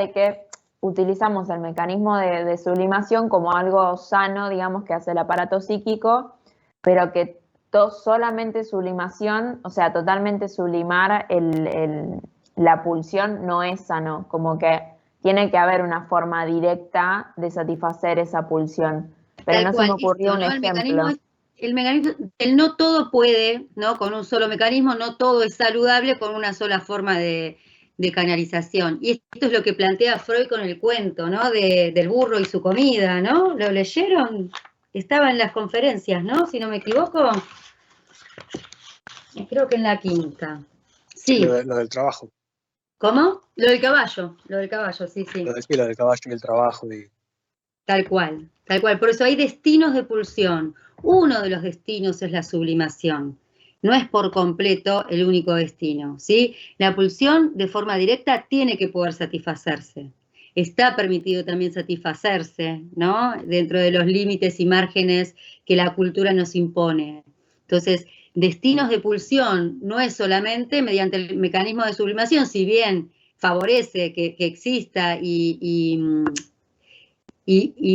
de que utilizamos el mecanismo de sublimación como algo sano, digamos, que hace el aparato psíquico, pero que solamente sublimación, o sea, totalmente sublimar la pulsión no es sano, como que tiene que haber una forma directa de satisfacer esa pulsión. Pero no se me ocurrió un ejemplo. El mecanismo, el no todo puede, ¿no? Con un solo mecanismo, no todo es saludable con una sola forma de canalización. Y esto es lo que plantea Freud con el cuento, ¿no? Del burro y su comida, ¿no? ¿Lo leyeron? Estaba en las conferencias, ¿no? Si no me equivoco. Creo que en la quinta. Sí. Lo del trabajo. ¿Cómo? Lo del caballo, sí, sí. Lo del caballo y el trabajo. Tal cual, tal cual. Por eso hay destinos de pulsión. Uno de los destinos es la sublimación. No es por completo el único destino, ¿sí? La pulsión de forma directa tiene que poder satisfacerse. Está permitido también satisfacerse, ¿no? Dentro de los límites y márgenes que la cultura nos impone. Entonces, destinos de pulsión no es solamente mediante el mecanismo de sublimación, si bien favorece que exista y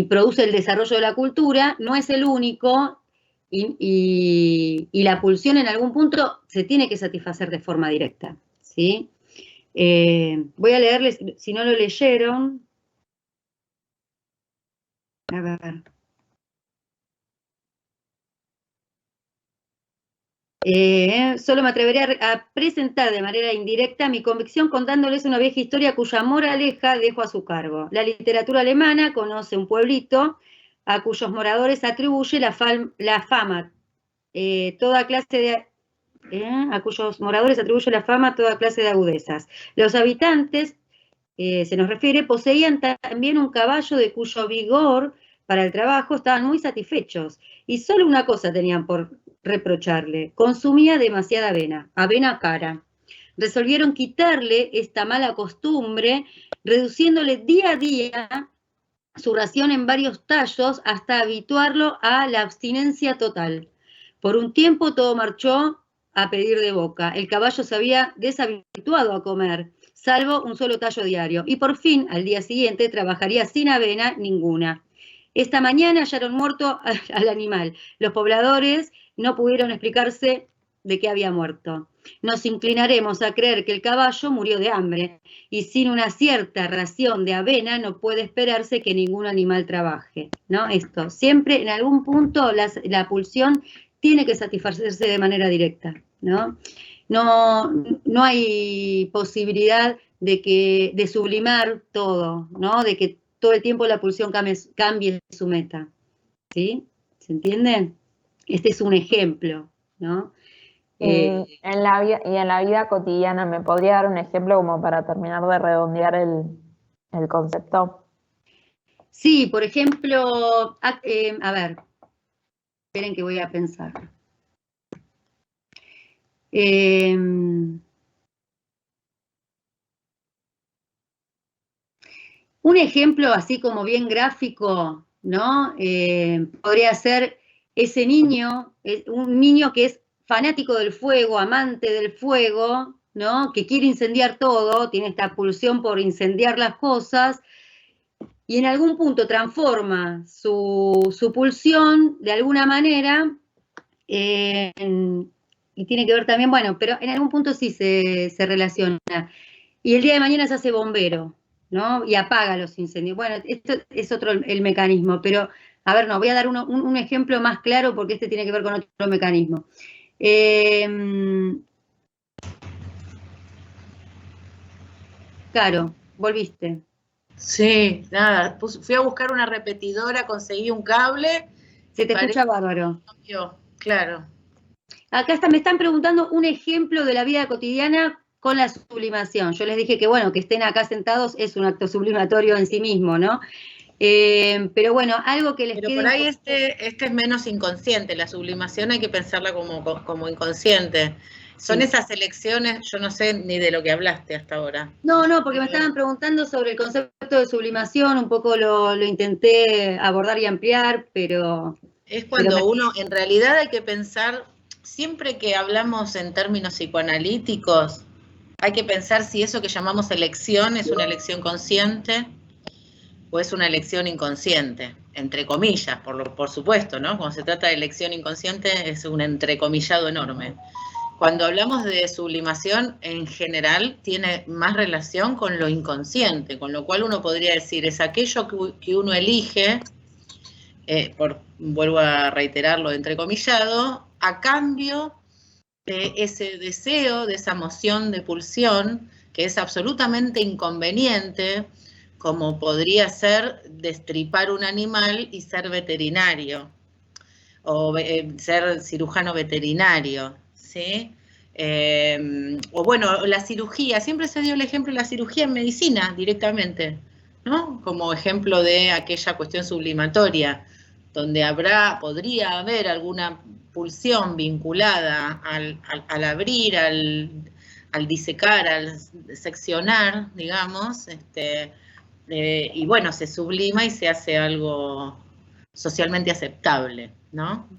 produce el desarrollo de la cultura, no es el único y la pulsión en algún punto se tiene que satisfacer de forma directa, ¿sí? Voy a leerles, si no lo leyeron, a ver. Solo me atreveré a presentar de manera indirecta mi convicción contándoles una vieja historia cuya moraleja dejo a su cargo. La literatura alemana conoce un pueblito a cuyos moradores atribuye la fama, toda clase de agudezas. Los habitantes, se nos refiere, poseían también un caballo de cuyo vigor para el trabajo estaban muy satisfechos y solo una cosa tenían por reprocharle: consumía demasiada avena cara. Resolvieron quitarle esta mala costumbre, reduciéndole día a día su ración en varios tallos hasta habituarlo a la abstinencia total. Por un tiempo todo marchó a pedir de boca. El caballo se había deshabituado a comer, salvo un solo tallo diario, y por fin, al día siguiente, trabajaría sin avena ninguna. Esta mañana hallaron muerto al animal. Los pobladores no pudieron explicarse de qué había muerto. Nos inclinaremos a creer que el caballo murió de hambre, y sin una cierta ración de avena no puede esperarse que ningún animal trabaje, ¿no? Esto, siempre en algún punto la pulsión tiene que satisfacerse de manera directa, ¿no? No hay posibilidad de sublimar todo, ¿no? De que todo el tiempo la pulsión cambie su meta, ¿sí? ¿Se entiende? Este es un ejemplo, ¿no? En la vida cotidiana, ¿me podría dar un ejemplo como para terminar de redondear el concepto? Sí, por ejemplo, a ver, esperen que voy a pensar. Un ejemplo así como bien gráfico, ¿no? Podría ser ese niño, un niño que es fanático del fuego, amante del fuego, ¿no? Que quiere incendiar todo, tiene esta pulsión por incendiar las cosas, y en algún punto transforma su pulsión de alguna manera, y tiene que ver también, bueno, pero en algún punto sí se relaciona. Y el día de mañana se hace bombero, ¿no? Y apaga los incendios. Bueno, esto es otro el mecanismo, pero, a ver, no, voy a dar un ejemplo más claro porque este tiene que ver con otro mecanismo. Caro, volviste. Sí, nada, fui a buscar una repetidora, conseguí un cable. Se te escucha bárbaro. Claro. Acá me están preguntando un ejemplo de la vida cotidiana con la sublimación. Yo les dije que, bueno, que estén acá sentados es un acto sublimatorio en sí mismo, ¿no? Pero bueno, algo que les quede... Pero por ahí este es menos inconsciente, la sublimación hay que pensarla como inconsciente. Son esas elecciones, yo no sé ni de lo que hablaste hasta ahora. No, porque me estaban preguntando sobre el concepto de sublimación, un poco lo intenté abordar y ampliar, pero... Es cuando uno, en realidad hay que pensar, siempre que hablamos en términos psicoanalíticos, Hay que pensar si eso que llamamos elección es una elección consciente o es una elección inconsciente, entre comillas, por supuesto, ¿no? Cuando se trata de elección inconsciente es un entrecomillado enorme. Cuando hablamos de sublimación, en general, tiene más relación con lo inconsciente, con lo cual uno podría decir, es aquello que uno elige, vuelvo a reiterarlo, entrecomillado, a cambio de ese deseo, de esa moción de pulsión, que es absolutamente inconveniente, como podría ser destripar un animal y ser veterinario, o ser cirujano veterinario, ¿sí? O bueno, la cirugía, siempre se dio el ejemplo de la cirugía en medicina directamente, ¿no? Como ejemplo de aquella cuestión sublimatoria, donde podría haber alguna pulsión vinculada al abrir, al disecar, al seccionar, digamos, y bueno, se sublima y se hace algo socialmente aceptable, ¿no?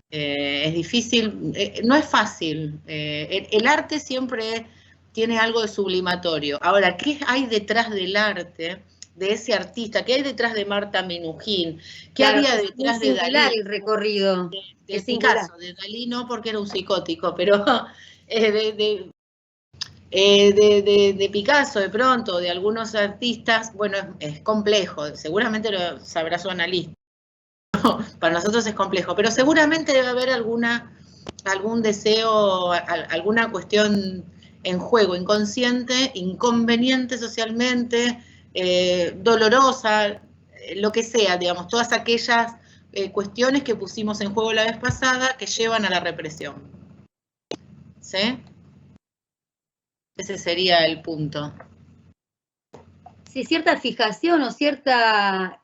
Es difícil, no es fácil. El arte siempre tiene algo de sublimatorio. Ahora, ¿qué hay detrás del arte, de ese artista? ¿Qué hay detrás de Marta Minujín? ¿Qué había detrás de Dalí? El recorrido. De Picasso, de Dalí no porque era un psicótico, pero de Picasso de pronto, de algunos artistas, bueno, es complejo, seguramente lo sabrá su analista. Para nosotros es complejo, pero seguramente debe haber algún deseo, alguna cuestión en juego, inconsciente, inconveniente socialmente, dolorosa, lo que sea, digamos, todas aquellas cuestiones que pusimos en juego la vez pasada que llevan a la represión. ¿Sí? Ese sería el punto. Sí, cierta fijación o cierta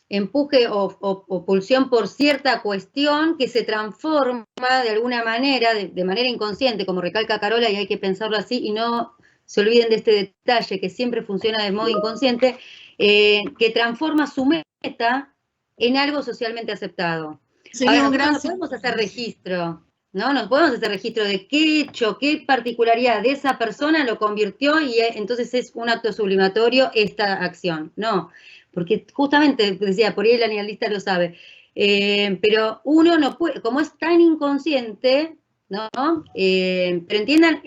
empuje o pulsión por cierta cuestión que se transforma de alguna manera, de manera inconsciente, como recalca Carola, y hay que pensarlo así, y no se olviden de este detalle que siempre funciona de modo inconsciente, que transforma su meta en algo socialmente aceptado. Ahora, nosotros no podemos hacer registro, ¿no? No podemos hacer registro de qué hecho, qué particularidad de esa persona lo convirtió y entonces es un acto sublimatorio esta acción. No, porque justamente, decía, por ahí el analista lo sabe, pero uno no puede, como es tan inconsciente, ¿no? Pero entiendan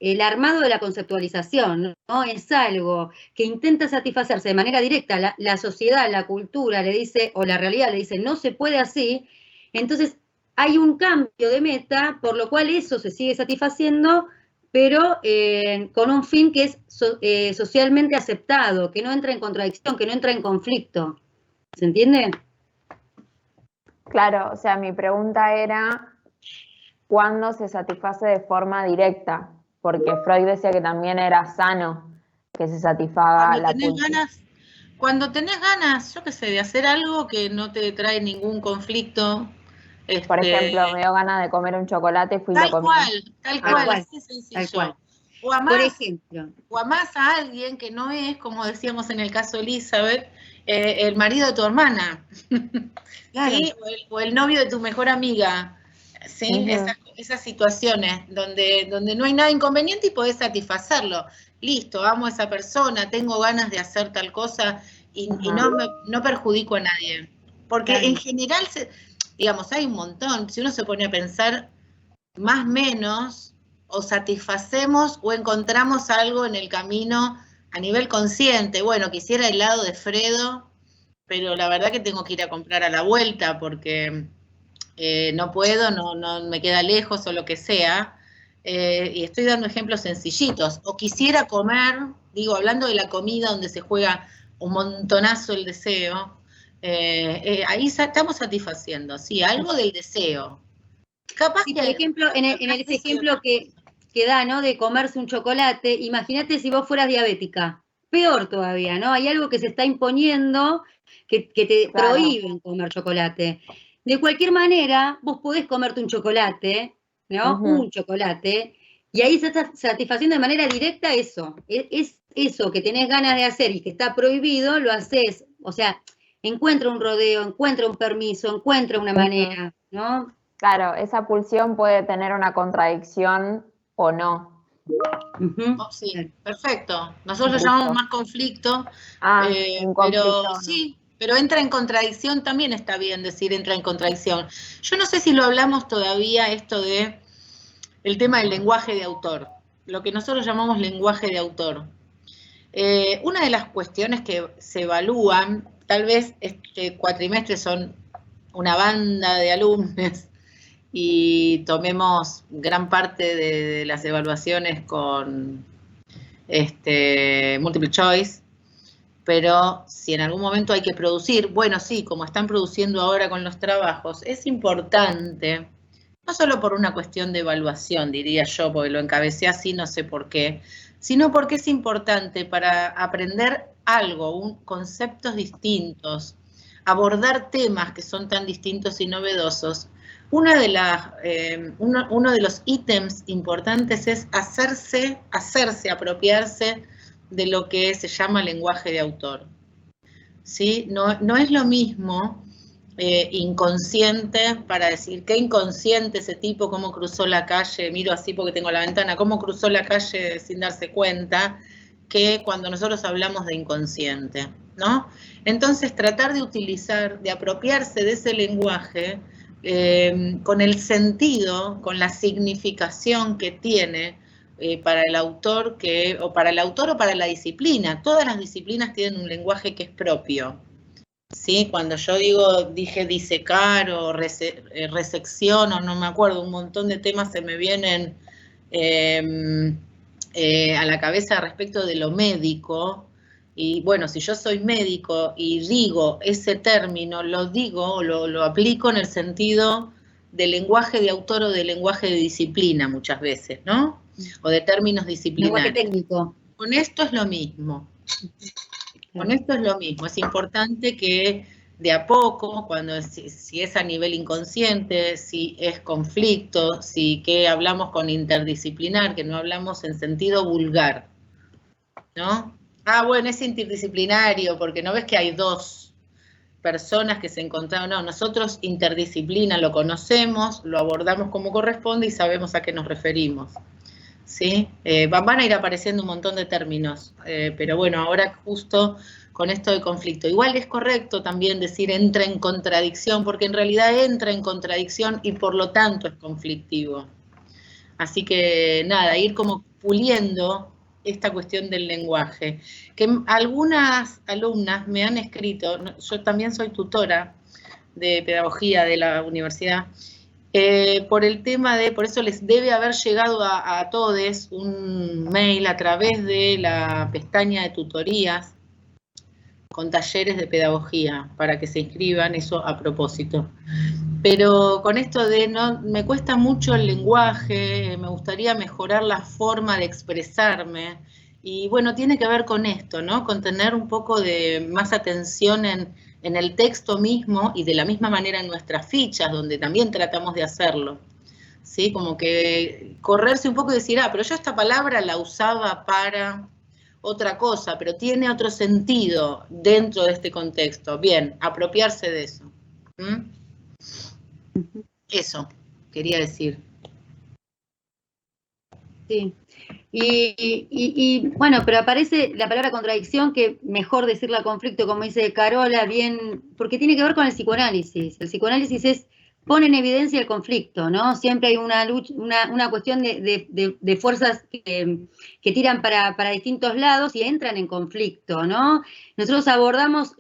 el armado de la conceptualización, ¿no? Es algo que intenta satisfacerse de manera directa, la sociedad, la cultura le dice, o la realidad le dice, no se puede así, entonces hay un cambio de meta, por lo cual eso se sigue satisfaciendo, pero con un fin que es socialmente aceptado, que no entra en contradicción, que no entra en conflicto. ¿Se entiende? Claro, o sea, mi pregunta era, ¿cuándo se satisface de forma directa? Porque Freud decía que también era sano que se satisfaga la pulsión. Cuando tenés ganas, yo qué sé, de hacer algo que no te trae ningún conflicto. Por ejemplo, me dio ganas de comer un chocolate y fui y lo comí. Tal cual, así es sencillo. Tal cual. O amás, por ejemplo. O amás a alguien que no es, como decíamos en el caso de Elizabeth, el marido de tu hermana, claro. ¿Sí? O el novio de tu mejor amiga, ¿sí? Esas situaciones donde no hay nada inconveniente y podés satisfacerlo. Listo, amo a esa persona, tengo ganas de hacer tal cosa y no perjudico a nadie. Porque en general, digamos, hay un montón, si uno se pone a pensar, más o menos, o satisfacemos o encontramos algo en el camino a nivel consciente. Bueno, quisiera helado de Fredo, pero la verdad que tengo que ir a comprar a la vuelta porque no puedo, no me queda lejos o lo que sea. Y estoy dando ejemplos sencillitos. O quisiera comer, digo, hablando de la comida donde se juega un montonazo el deseo, ahí estamos satisfaciendo, sí, algo del deseo. Capaz sí, por ejemplo, en ese ejemplo que da, ¿no? De comerse un chocolate, imagínate si vos fueras diabética, peor todavía, ¿no? Hay algo que se está imponiendo que te prohíben comer chocolate. De cualquier manera, vos podés comerte un chocolate, ¿no? Un chocolate, y ahí se está satisfaciendo de manera directa eso. Es eso que tenés ganas de hacer y que está prohibido, lo haces. O sea, encuentra un rodeo, encuentra un permiso, encuentra una manera, ¿no? Claro, esa pulsión puede tener una contradicción o no, Oh, sí, perfecto. Nosotros lo llamamos más conflicto, Un conflicto, pero sí, pero entra en contradicción, también está bien decir entra en contradicción. Yo no sé si lo hablamos todavía, esto de el tema del lenguaje de autor, lo que nosotros llamamos lenguaje de autor. Una de las cuestiones que se evalúan, tal vez este cuatrimestre son una banda de alumnos y tomemos gran parte de las evaluaciones con multiple choice, pero si en algún momento hay que producir, bueno, sí, como están produciendo ahora con los trabajos, es importante, no solo por una cuestión de evaluación, diría yo, porque lo encabecé así, no sé por qué, sino porque es importante para aprender algo, conceptos distintos, abordar temas que son tan distintos y novedosos. Uno de los ítems importantes es apropiarse de lo que se llama lenguaje de autor. ¿Sí? No es lo mismo inconsciente para decir qué inconsciente ese tipo, cómo cruzó la calle, miro así porque tengo la ventana, cómo cruzó la calle sin darse cuenta, que cuando nosotros hablamos de inconsciente, ¿no? Entonces tratar de utilizar, de apropiarse de ese lenguaje con el sentido, con la significación que tiene para el autor o para la disciplina. Todas las disciplinas tienen un lenguaje que es propio. ¿Sí? Cuando yo dije disecar o resección, o no me acuerdo, un montón de temas se me vienen a la cabeza respecto de lo médico. Y bueno, si yo soy médico y digo ese término, lo aplico en el sentido de lenguaje de autor o de lenguaje de disciplina muchas veces, ¿no? O de términos disciplinarios. Lenguaje técnico. Con esto es lo mismo. Con esto es lo mismo. Es importante que de a poco, si es a nivel inconsciente, si es conflicto, si que hablamos con interdisciplinar, que no hablamos en sentido vulgar, ¿no? Ah, bueno, es interdisciplinario, porque no ves que hay dos personas que se encontraron. No, nosotros interdisciplina lo conocemos, lo abordamos como corresponde y sabemos a qué nos referimos. ¿Sí? Van a ir apareciendo un montón de términos, pero bueno, ahora justo con esto de conflicto. Igual es correcto también decir entra en contradicción, porque en realidad entra en contradicción y por lo tanto es conflictivo. Así que nada, ir como puliendo esta cuestión del lenguaje. Que algunas alumnas me han escrito, yo también soy tutora de pedagogía de la universidad, por el tema por eso les debe haber llegado a todos un mail a través de la pestaña de tutorías con talleres de pedagogía para que se inscriban, eso a propósito. Pero con esto me cuesta mucho el lenguaje, me gustaría mejorar la forma de expresarme, y bueno, tiene que ver con esto, ¿no? Con tener un poco de más atención en el texto mismo y de la misma manera en nuestras fichas, donde también tratamos de hacerlo. ¿Sí? Como que correrse un poco y decir, pero yo esta palabra la usaba para otra cosa, pero tiene otro sentido dentro de este contexto. Bien, apropiarse de eso. Eso quería decir. Sí. Y bueno, pero aparece la palabra contradicción, que mejor decirla conflicto, como dice Carola, bien, porque tiene que ver con el psicoanálisis. El psicoanálisis pone en evidencia el conflicto, ¿no? Siempre hay una lucha, una cuestión de fuerzas que tiran para distintos lados y entran en conflicto, ¿no? Nosotros abordamos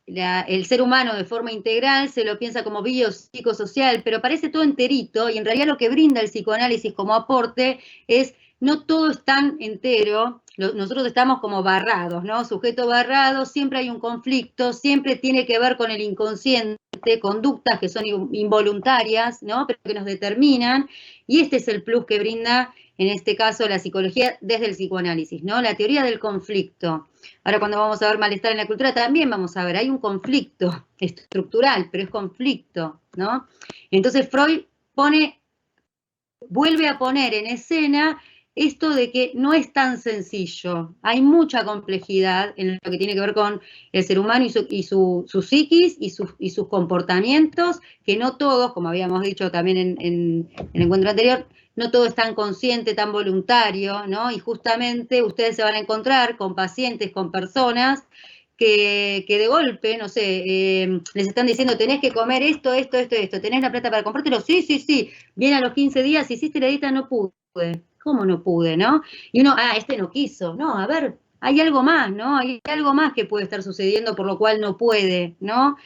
el ser humano de forma integral, se lo piensa como biopsicosocial, pero parece todo enterito, y en realidad lo que brinda el psicoanálisis como aporte es no todo es tan entero, nosotros estamos como barrados, ¿no? Sujeto barrado, siempre hay un conflicto, siempre tiene que ver con el inconsciente, conductas que son involuntarias, ¿no? Pero que nos determinan, y este es el plus que brinda, en este caso, la psicología desde el psicoanálisis, ¿no? La teoría del conflicto. Ahora, cuando vamos a ver malestar en la cultura, también vamos a ver, hay un conflicto estructural, pero es conflicto, ¿no? Entonces Freud vuelve a poner en escena esto de que no es tan sencillo. Hay mucha complejidad en lo que tiene que ver con el ser humano y su psiquis y sus comportamientos, que no todos, como habíamos dicho también en el encuentro anterior, no todo es tan consciente, tan voluntario, ¿no? Y justamente ustedes se van a encontrar con pacientes, con personas que de golpe, no sé, les están diciendo, tenés que comer esto, ¿tenés la plata para comprártelo? Sí. Viene a los 15 días, hiciste la dieta, no pude. ¿Cómo no pude, no? Y uno, este no quiso. No, a ver, hay algo más, ¿no? Hay algo más que puede estar sucediendo por lo cual no puede, ¿no?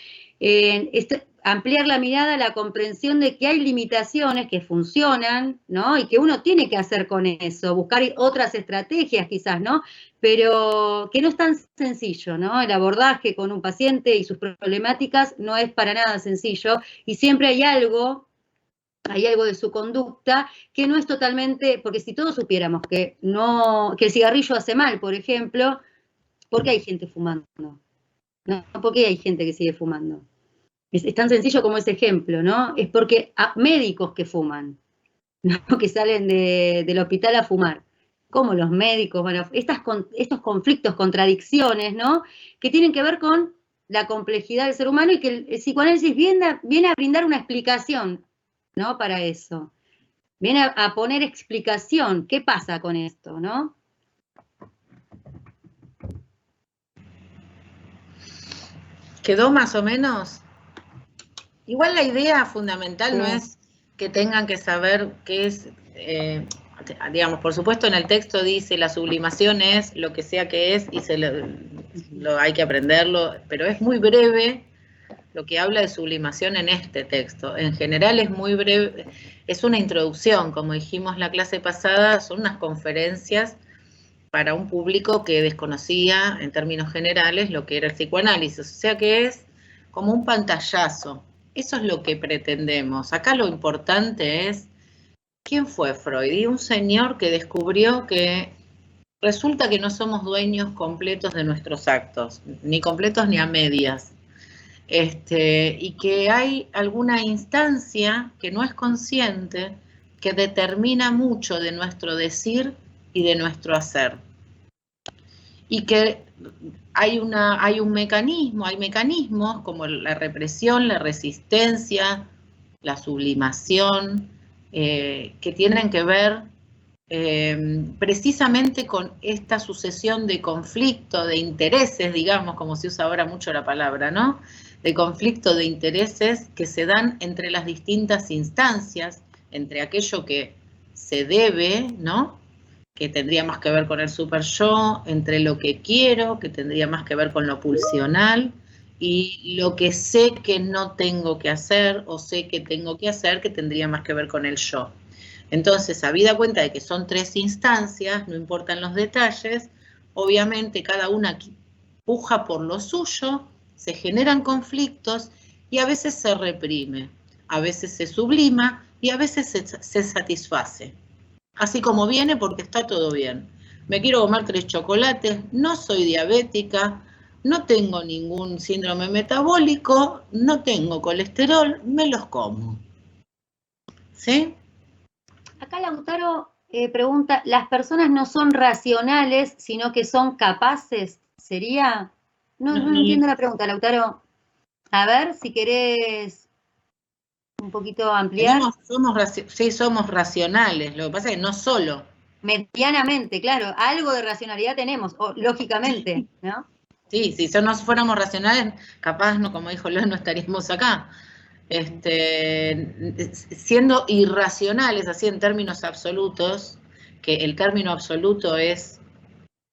Ampliar la mirada, la comprensión de que hay limitaciones que funcionan, ¿no? Y que uno tiene que hacer con eso, buscar otras estrategias quizás, ¿no? Pero que no es tan sencillo, ¿no? El abordaje con un paciente y sus problemáticas no es para nada sencillo y siempre hay algo de su conducta que no es totalmente, porque si todos supiéramos que el cigarrillo hace mal, por ejemplo, ¿por qué hay gente fumando? ¿No? ¿Por qué hay gente que sigue fumando? Es tan sencillo como ese ejemplo, ¿no? Es porque médicos que fuman, ¿no? Que salen del hospital a fumar. ¿Cómo los médicos van a estos conflictos, contradicciones, ¿no? Que tienen que ver con la complejidad del ser humano y que el psicoanálisis viene a brindar una explicación, ¿no? Para eso. Viene a poner explicación. ¿Qué pasa con esto, no? ¿Quedó más o menos? Igual la idea fundamental no es que tengan que saber qué es, digamos, por supuesto en el texto dice la sublimación es lo que sea que es y hay que aprenderlo, pero es muy breve lo que habla de sublimación en este texto. En general es muy breve, es una introducción, como dijimos la clase pasada, son unas conferencias para un público que desconocía en términos generales lo que era el psicoanálisis, o sea que es como un pantallazo. Eso es lo que pretendemos. Acá lo importante es, ¿quién fue Freud? Y un señor que descubrió que resulta que no somos dueños completos de nuestros actos, ni completos ni a medias. Y que hay alguna instancia que no es consciente que determina mucho de nuestro decir y de nuestro hacer. Y que hay mecanismos como la represión, la resistencia, la sublimación, que tienen que ver precisamente con esta sucesión de conflicto, de intereses, digamos, como se usa ahora mucho la palabra, ¿no? De conflicto de intereses que se dan entre las distintas instancias, entre aquello que se debe, ¿no? Que tendría más que ver con el super yo, entre lo que quiero, que tendría más que ver con lo pulsional, y lo que sé que no tengo que hacer, o sé que tengo que hacer, que tendría más que ver con el yo. Entonces, habida cuenta de que son 3 instancias, no importan los detalles, obviamente cada una puja por lo suyo, se generan conflictos y a veces se reprime, a veces se sublima y a veces se satisface. Así como viene porque está todo bien. Me quiero comer 3 chocolates, no soy diabética, no tengo ningún síndrome metabólico, no tengo colesterol, me los como. ¿Sí? Acá Lautaro pregunta, ¿las personas no son racionales, sino que son capaces? ¿Sería? No entiendo la pregunta, Lautaro. A ver, si querés un poquito ampliar. Somos racionales, lo que pasa es que no solo. Medianamente, claro, algo de racionalidad tenemos, lógicamente, ¿no? Sí, si no fuéramos racionales, capaz, no, como dijo Leo, no estaríamos acá. Siendo irracionales, así en términos absolutos, que el término absoluto es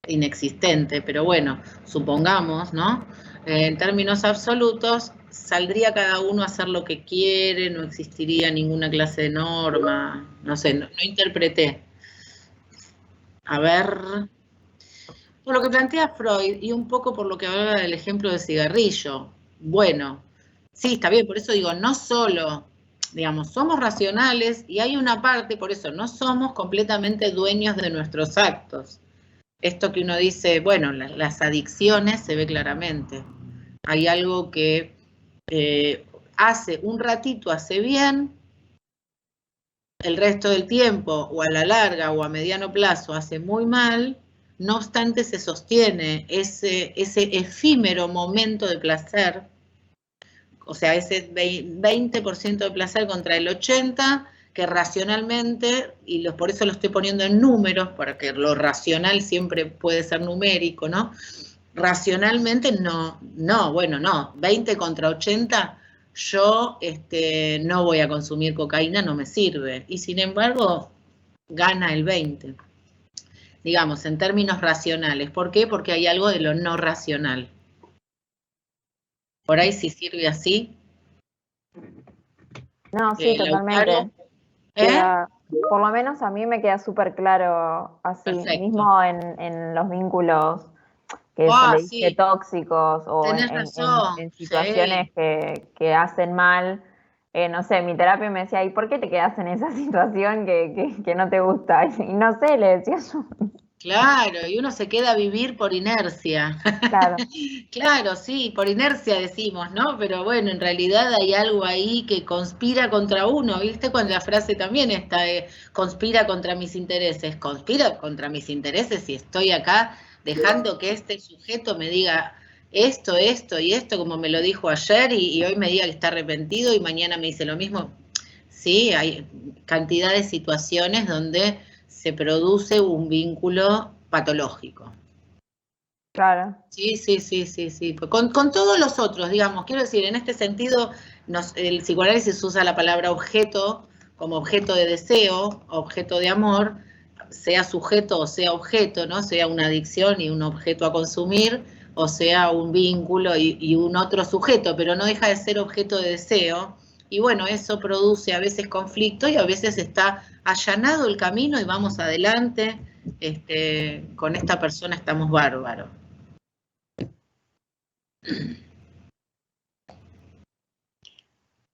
inexistente, pero bueno, supongamos, ¿no? En términos absolutos, saldría cada uno a hacer lo que quiere, no existiría ninguna clase de norma, no sé, no interpreté. A ver, por lo que plantea Freud y un poco por lo que habla del ejemplo del cigarrillo, bueno, sí, está bien, por eso digo, no solo, digamos, somos racionales y hay una parte, por eso, no somos completamente dueños de nuestros actos. Esto que uno dice, bueno, las adicciones se ve claramente. Hay algo que hace un ratito hace bien el resto del tiempo, o a la larga o a mediano plazo, hace muy mal, no obstante se sostiene ese efímero momento de placer, o sea, ese 20% de placer contra el 80%, que racionalmente, y por eso lo estoy poniendo en números, porque lo racional siempre puede ser numérico, ¿no? Racionalmente no, 20 contra 80, yo no voy a consumir cocaína, no me sirve. Y sin embargo, gana el 20, digamos, en términos racionales. ¿Por qué? Porque hay algo de lo no racional. Por ahí sí sirve así. No, sí, totalmente. Por lo menos a mí me queda súper claro así. Perfecto. Mismo en los vínculos que se le dice tóxicos, o en situaciones que hacen mal. No sé, mi terapia me decía, ¿y por qué te quedas en esa situación que no te gusta? Y no sé, le decía yo. Claro, y uno se queda a vivir por inercia. Claro. Claro, sí, por inercia decimos, ¿no? Pero bueno, en realidad hay algo ahí que conspira contra uno, ¿viste? Cuando la frase también está de conspira contra mis intereses. Conspira contra mis intereses si estoy acá dejando que este sujeto me diga esto y esto, como me lo dijo ayer, y hoy me diga que está arrepentido y mañana me dice lo mismo. Sí, hay cantidad de situaciones donde se produce un vínculo patológico. Claro. Sí. Con todos los otros, digamos, quiero decir, en este sentido, el psicoanálisis usa la palabra objeto como objeto de deseo, objeto de amor, sea sujeto o sea objeto, ¿no? Sea una adicción y un objeto a consumir, o sea un vínculo y un otro sujeto, pero no deja de ser objeto de deseo. Y bueno, eso produce a veces conflicto y a veces está allanado el camino y vamos adelante, con esta persona estamos bárbaros.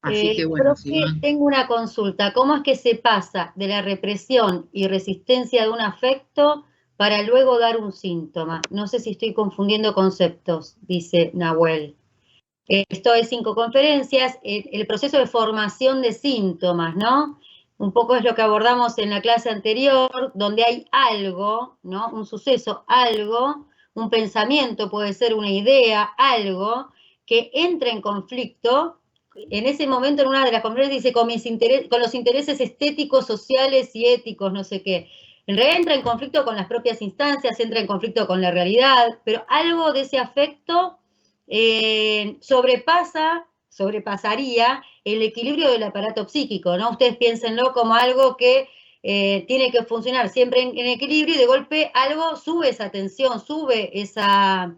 Así que bueno, tengo una consulta. ¿Cómo es que se pasa de la represión y resistencia de un afecto para luego dar un síntoma? No sé si estoy confundiendo conceptos, dice Nahuel. Esto es 5 conferencias, el proceso de formación de síntomas, ¿no? Un poco es lo que abordamos en la clase anterior, donde hay algo, ¿no? Un suceso, algo, un pensamiento, puede ser una idea, algo, que entra en conflicto. En ese momento, en una de las conferencias, dice con los intereses estéticos, sociales y éticos, no sé qué. En realidad entra en conflicto con las propias instancias, entra en conflicto con la realidad, pero algo de ese afecto sobrepasaría el equilibrio del aparato psíquico, ¿no? Ustedes piénsenlo como algo que tiene que funcionar siempre en equilibrio, y de golpe algo sube esa tensión, sube ese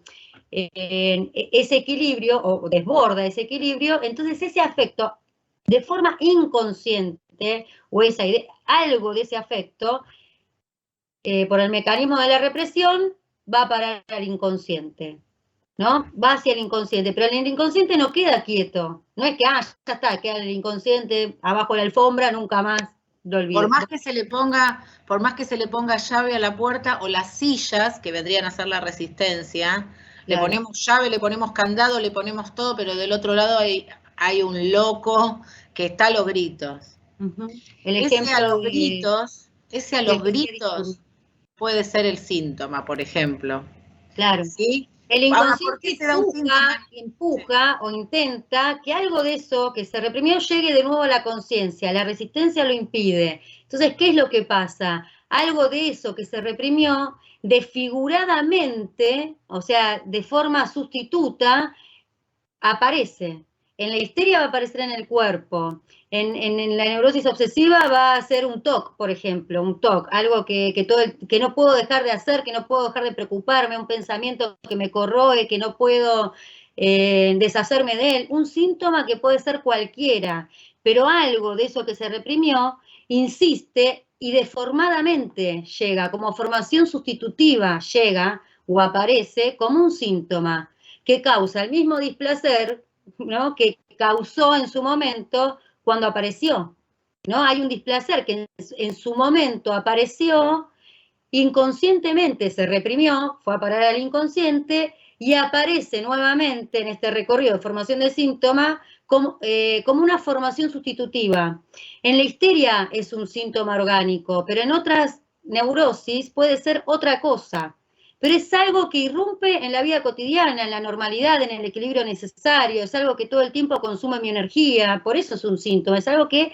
equilibrio, o desborda ese equilibrio. Entonces ese afecto, de forma inconsciente, o esa idea, algo de ese afecto, por el mecanismo de la represión, va a parar al inconsciente, ¿no? Va hacia el inconsciente, pero el inconsciente no queda quieto. No es que, ya está, queda el inconsciente abajo de la alfombra, nunca más lo olvido. Por más que se le ponga llave a la puerta, o las sillas, que vendrían a ser la resistencia, claro, le ponemos llave, le ponemos candado, le ponemos todo, pero del otro lado hay un loco que está a los gritos. Uh-huh. Ese a los gritos puede ser el síntoma, por ejemplo. Claro. ¿Sí? El inconsciente empuja o intenta que algo de eso que se reprimió llegue de nuevo a la conciencia. La resistencia lo impide. Entonces, ¿qué es lo que pasa? Algo de eso que se reprimió, desfiguradamente, o sea, de forma sustituta, aparece. En la histeria va a aparecer en el cuerpo. En la neurosis obsesiva va a ser un TOC, por ejemplo, un TOC, algo que no puedo dejar de hacer, que no puedo dejar de preocuparme, un pensamiento que me corroe, que no puedo deshacerme de él, un síntoma que puede ser cualquiera, pero algo de eso que se reprimió insiste y deformadamente llega, como formación sustitutiva llega o aparece como un síntoma que causa el mismo displacer, ¿no?, que causó en su momento cuando apareció, ¿no? Hay un displacer que en su momento apareció, inconscientemente se reprimió, fue a parar al inconsciente, y aparece nuevamente en este recorrido de formación de síntoma como una formación sustitutiva. En la histeria es un síntoma orgánico, pero en otras neurosis puede ser otra cosa. Pero es algo que irrumpe en la vida cotidiana, en la normalidad, en el equilibrio necesario, es algo que todo el tiempo consume mi energía, por eso es un síntoma, es algo que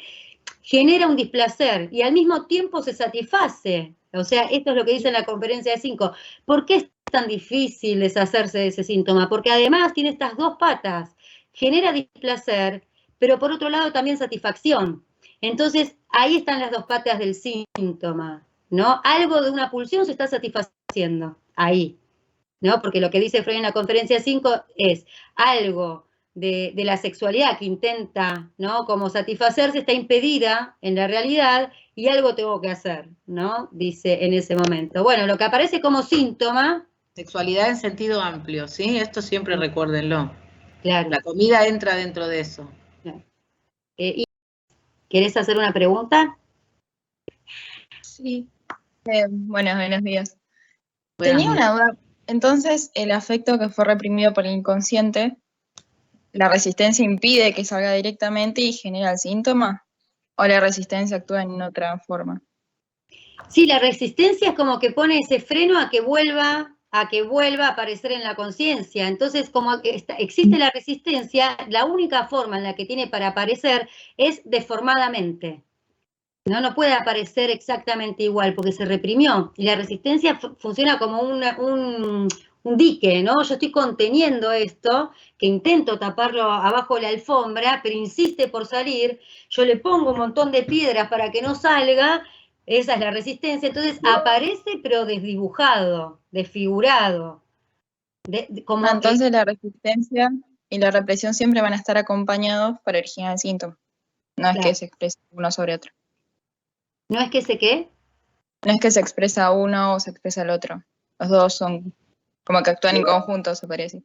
genera un displacer y al mismo tiempo se satisface. O sea, esto es lo que dice en la conferencia de 5. ¿Por qué es tan difícil deshacerse de ese síntoma? Porque además tiene estas dos patas, genera displacer, pero por otro lado también satisfacción. Entonces, ahí están las dos patas del síntoma, ¿no? Algo de una pulsión se está satisfaciendo ahí, ¿no? Porque lo que dice Freud en la conferencia 5 es algo de la sexualidad que intenta, ¿no? Como satisfacerse está impedida en la realidad y algo tengo que hacer, ¿no? Dice en ese momento. Bueno, lo que aparece como síntoma... Sexualidad en sentido amplio, ¿sí? Esto siempre recuérdenlo. Claro. La comida entra dentro de eso. Claro. ¿Querés hacer una pregunta? Sí. Buenos días. Buenos Tenía una duda. Entonces, el afecto que fue reprimido por el inconsciente, ¿la resistencia impide que salga directamente y genera el síntoma? ¿O la resistencia actúa en otra forma? Sí, la resistencia es como que pone ese freno a que vuelva a aparecer en la conciencia. Entonces, como existe la resistencia, la única forma en la que tiene para aparecer es deformadamente. No puede aparecer exactamente igual porque se reprimió. Y la resistencia funciona como un dique, ¿no? Yo estoy conteniendo esto, que intento taparlo abajo de la alfombra, pero insiste por salir. Yo le pongo un montón de piedras para que no salga. Esa es la resistencia. Entonces aparece, pero desdibujado, desfigurado. Entonces la resistencia y la represión siempre van a estar acompañados para originar el síntoma. No es que se exprese uno sobre otro. ¿No es que se qué? No es que se expresa uno o se expresa el otro. Los dos son como que actúan en conjunto, se podría decir.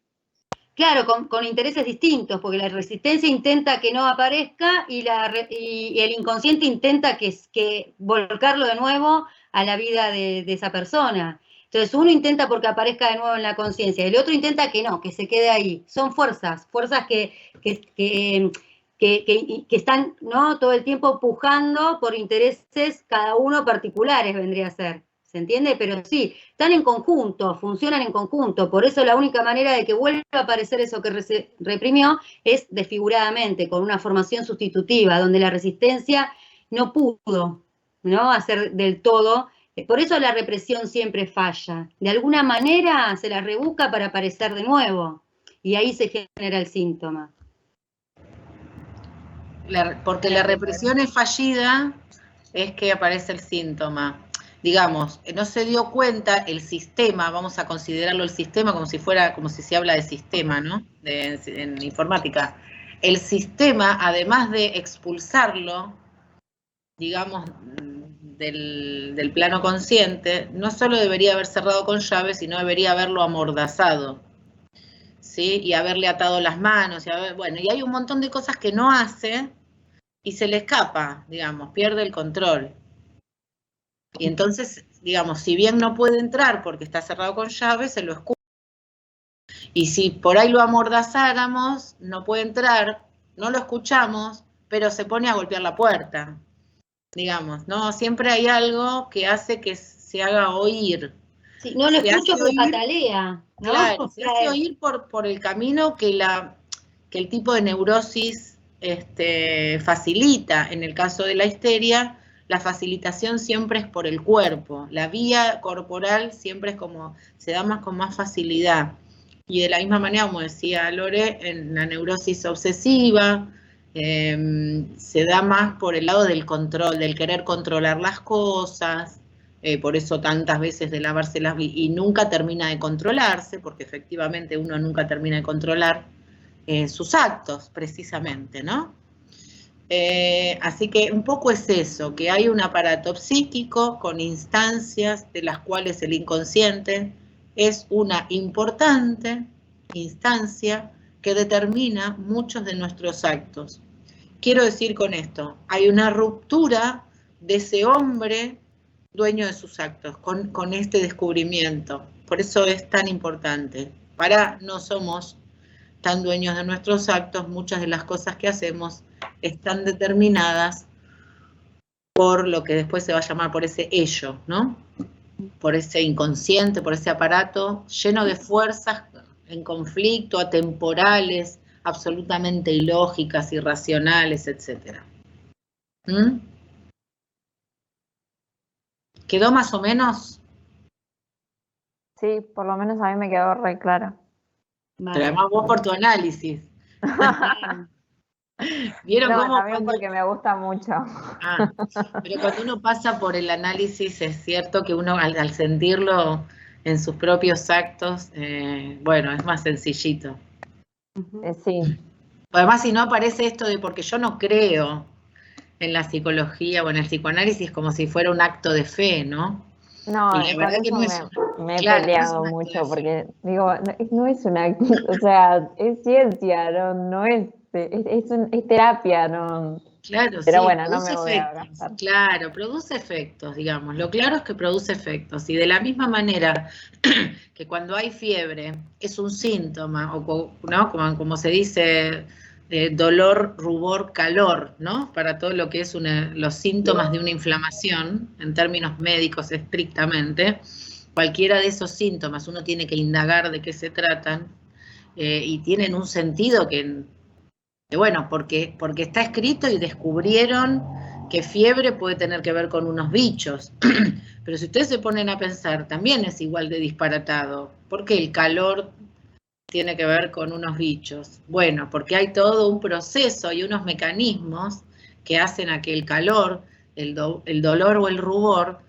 Claro, con intereses distintos, porque la resistencia intenta que no aparezca y el inconsciente intenta que volcarlo de nuevo a la vida de esa persona. Entonces uno intenta porque aparezca de nuevo en la conciencia, el otro intenta que no, que se quede ahí. Son fuerzas que están, ¿no?, todo el tiempo pujando por intereses cada uno particulares, vendría a ser. ¿Se entiende? Pero sí, están en conjunto, funcionan en conjunto. Por eso la única manera de que vuelva a aparecer eso que reprimió es desfiguradamente, con una formación sustitutiva, donde la resistencia no pudo, ¿no?, hacer del todo. Por eso la represión siempre falla. De alguna manera se la rebusca para aparecer de nuevo. Y ahí se genera el síntoma. Porque la represión es fallida, es que aparece el síntoma. Digamos, no se dio cuenta el sistema, vamos a considerarlo el sistema como si se habla de sistema, ¿no? En informática. El sistema, además de expulsarlo, digamos, del plano consciente, no solo debería haber cerrado con llave, sino debería haberlo amordazado, ¿sí? Y haberle atado las manos, y hay un montón de cosas que no hace y se le escapa, digamos, pierde el control. Y entonces, digamos, si bien no puede entrar porque está cerrado con llave, se lo escucha. Y si por ahí lo amordazáramos, no puede entrar, no lo escuchamos, pero se pone a golpear la puerta. Digamos, ¿no? Siempre hay algo que hace que se haga oír. Sí, no lo escucho, pero patalea, ¿no? Claro, se hace oír por el camino que el tipo de neurosis facilita. En el caso de la histeria, la facilitación siempre es por el cuerpo. La vía corporal siempre es como, se da con más facilidad. Y de la misma manera, como decía Lore, en la neurosis obsesiva, se da más por el lado del control, del querer controlar las cosas, por eso tantas veces de lavarse las y nunca termina de controlarse, porque efectivamente uno nunca termina de controlar sus actos, precisamente, ¿no? Así que un poco es eso, que hay un aparato psíquico con instancias de las cuales el inconsciente es una importante instancia que determina muchos de nuestros actos. Quiero decir con esto, hay una ruptura de ese hombre dueño de sus actos con este descubrimiento. Por eso es tan importante, no somos tan dueños de nuestros actos, muchas de las cosas que hacemos están determinadas por lo que después se va a llamar por ese ello, ¿no? Por ese inconsciente, por ese aparato lleno de fuerzas en conflicto, atemporales, absolutamente ilógicas, irracionales, etc. ¿Quedó más o menos? Sí, por lo menos a mí me quedó re claro. Pero además vos por tu análisis. ¿Vieron No, cómo también porque me gusta mucho. Pero cuando uno pasa por el análisis, es cierto que uno al sentirlo en sus propios actos, bueno, es más sencillito. Sí. Además, si no aparece esto de porque yo no creo en la psicología o en el psicoanálisis como si fuera un acto de fe, ¿no? No, Y la con verdad que eso no es, me he claro, no es peleado un acto mucho de fe. porque digo, no es una, o sea, es ciencia, no es terapia, no. Claro, Pero sí, bueno, no produce me voy a efectos, abrazar. claro, produce efectos, digamos. Lo claro es que produce efectos. Y de la misma manera que cuando hay fiebre es un síntoma, o ¿no? Como se dice, dolor, rubor, calor, ¿no? Para todo lo que es los síntomas de una inflamación, en términos médicos estrictamente, cualquiera de esos síntomas uno tiene que indagar de qué se tratan, y tienen un sentido que bueno, porque está escrito y descubrieron que fiebre puede tener que ver con unos bichos. Pero si ustedes se ponen a pensar, también es igual de disparatado. ¿Por qué el calor tiene que ver con unos bichos? Bueno, porque hay todo un proceso y unos mecanismos que hacen a que el calor, el dolor o el rubor,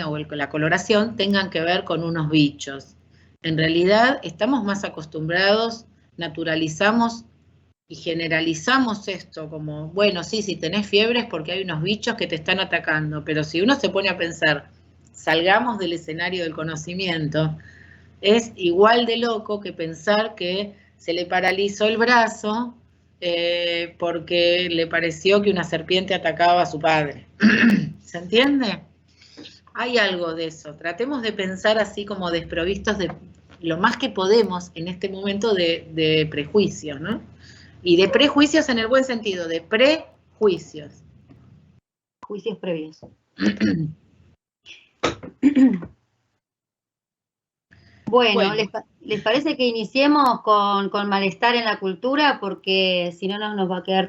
o la coloración, tengan que ver con unos bichos. En realidad estamos más acostumbrados, naturalizamos y generalizamos esto como, bueno, sí, si tenés fiebre es porque hay unos bichos que te están atacando, pero si uno se pone a pensar, salgamos del escenario del conocimiento, es igual de loco que pensar que se le paralizó el brazo porque le pareció que una serpiente atacaba a su padre. ¿Se entiende? Hay algo de eso. Tratemos de pensar así como desprovistos de lo más que podemos en este momento de prejuicios, ¿no? Y de prejuicios en el buen sentido, de prejuicios. Juicios previos. Bueno, ¿les parece que iniciemos con malestar en la cultura? Porque si no, nos va a quedar